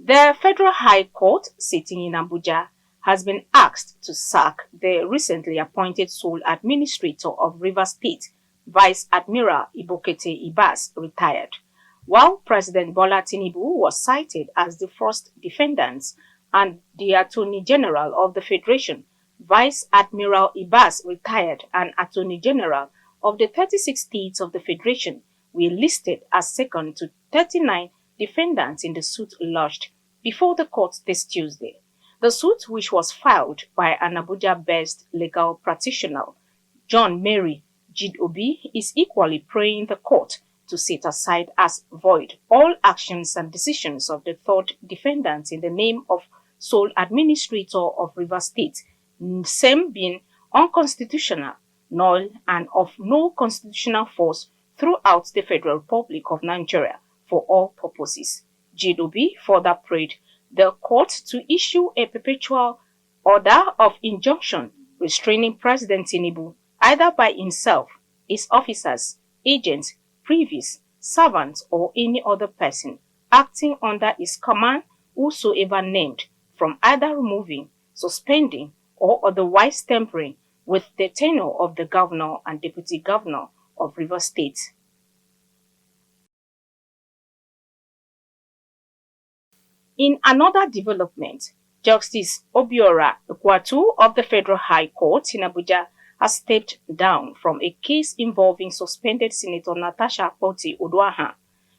The Federal High Court, sitting in Abuja, has been asked to sack the recently appointed sole administrator of Rivers State, Vice Admiral Ibokete Ibas, retired, while President Bola Tinubu was cited as the first defendant and the Attorney General of the Federation. Vice Admiral Ibas, retired, and Attorney General of the 36 states of the Federation were listed as second to 39 defendants in the suit lodged before the court this Tuesday. The suit, which was filed by an Abuja-based legal practitioner, John Mary Jidobi, is equally praying the court to set aside as void all actions and decisions of the third defendant in the name of sole administrator of Rivers State, same being unconstitutional, null, and of no constitutional force throughout the Federal Republic of Nigeria for all purposes. Jidobi further prayed the court to issue a perpetual order of injunction restraining President Tinubu either by himself, his officers, agents, privies, servants, or any other person acting under his command, whosoever named, from either removing, suspending, or otherwise tampering with the tenure of the governor and deputy governor of Rivers State. In another development, Justice Obiora Ekwatu of the Federal High Court in Abuja has stepped down from a case involving suspended Senator Natasha Akpoti-Uduaghan.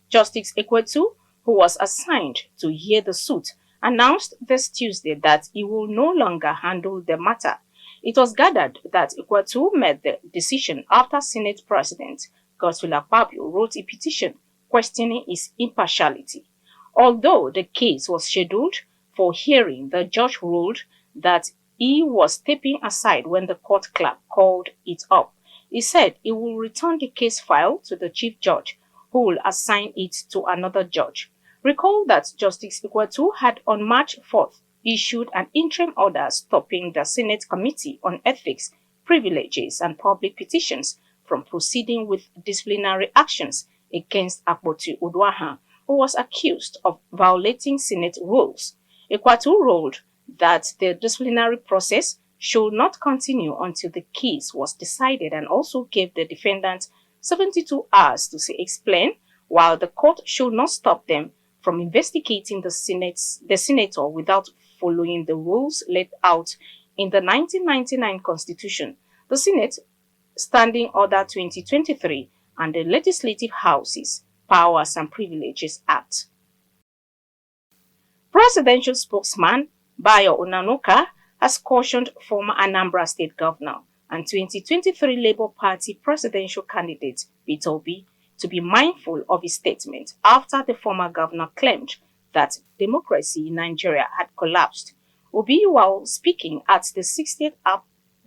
Justice Ekwatu, who was assigned to hear the suit, announced this Tuesday that he will no longer handle the matter. It was gathered that Ekwatu made the decision after Senate President Godswill Akpabio wrote a petition questioning his impartiality. Although the case was scheduled for hearing, the judge ruled that he was stepping aside when the court clerk called it up. He said he will return the case file to the chief judge, who will assign it to another judge. Recall that Justice Ekwatu had on March 4th issued an interim order stopping the Senate Committee on Ethics, Privileges and Public Petitions from proceeding with disciplinary actions against Akpoti-Uduaghan, who was accused of violating Senate rules. Ekwatu ruled that the disciplinary process should not continue until the case was decided and also gave the defendant 72 hours to explain, while the court should not stop them from investigating the senator without following the rules laid out in the 1999 Constitution, the Senate Standing Order 2023, and the Legislative House's Powers and Privileges Act. Presidential spokesman Bayo Onanuga has cautioned former Anambra State Governor and 2023 Labour Party presidential candidate Peter Obi to be mindful of his statement after the former governor claimed that democracy in Nigeria had collapsed. Obi, while speaking at the 60th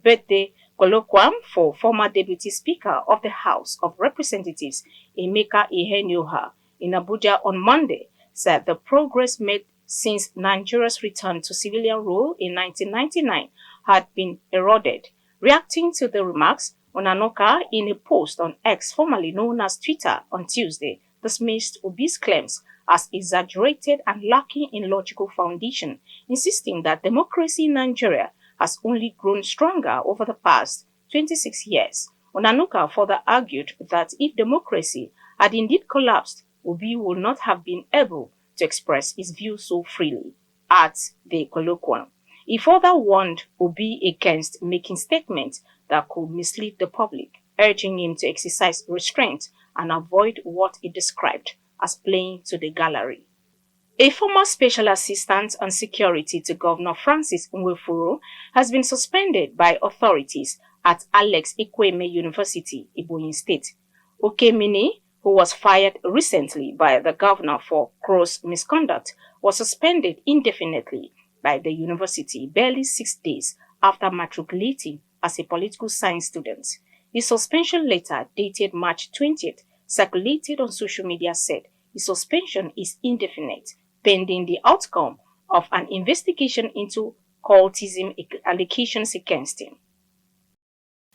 birthday colloquium for former Deputy Speaker of the House of Representatives Emeka Iheniuha in Abuja on Monday, said the progress made since Nigeria's return to civilian rule in 1999 had been eroded. Reacting to the remarks, Onanuga, in a post on X, formerly known as Twitter, on Tuesday, dismissed Obi's claims as exaggerated and lacking in logical foundation, insisting that democracy in Nigeria has only grown stronger over the past 26 years. Onanuga further argued that if democracy had indeed collapsed, Obi would not have been able to express his views so freely at the colloquium. He further warned Obi against making statements that could mislead the public, urging him to exercise restraint and avoid what he described as playing to the gallery. A former special assistant on security to Governor Francis Nwefuru has been suspended by authorities at Alex Ekwueme University, Ebonyi State. Okemini, who was fired recently by the governor for gross misconduct, was suspended indefinitely by the university barely 6 days after matriculating as a political science student. His suspension letter, dated March 20th, circulated on social media, said his suspension is indefinite, pending the outcome of an investigation into cultism allegations against him.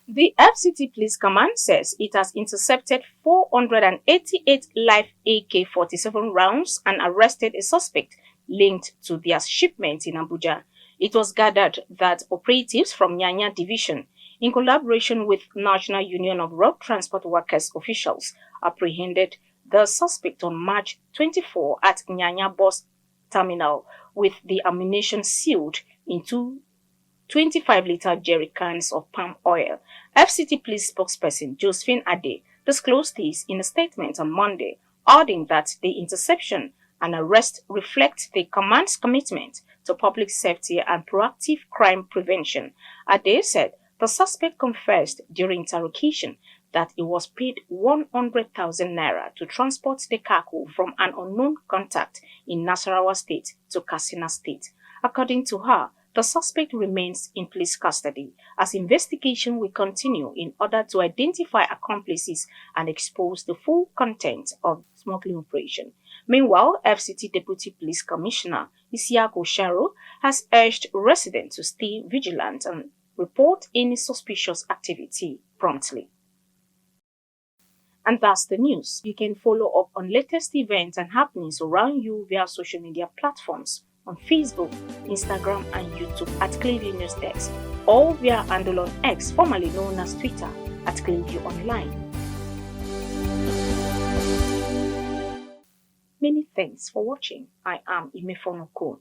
The FCT Police Command says it has intercepted 488 live AK-47 rounds and arrested a suspect linked to their shipment in Abuja. It was gathered that operatives from Nyanya Division, in collaboration with National Union of Road Transport Workers officials, apprehended the suspect on March 24 at Nyanya Bus Terminal with the ammunition sealed into 25-liter jerry cans of palm oil. FCT Police spokesperson Josephine Ade disclosed this in a statement on Monday, adding that the interception and arrest reflect the command's commitment to public safety and proactive crime prevention. Ade said the suspect confessed during interrogation that he was paid 100,000 naira to transport the cargo from an unknown contact in Nasarawa State to Katsina State. According to her, the suspect remains in police custody as investigation will continue in order to identify accomplices and expose the full content of the smuggling operation. Meanwhile, FCT Deputy Police Commissioner Isiaku Sharo has urged residents to stay vigilant and report any suspicious activity promptly. And that's the news. You can follow up on latest events and happenings around you via social media platforms on Facebook, Instagram, and YouTube at Clearview News Desk, or via handle on X, formerly known as Twitter, at Clearview Online. Many thanks for watching. I am Imefonokun.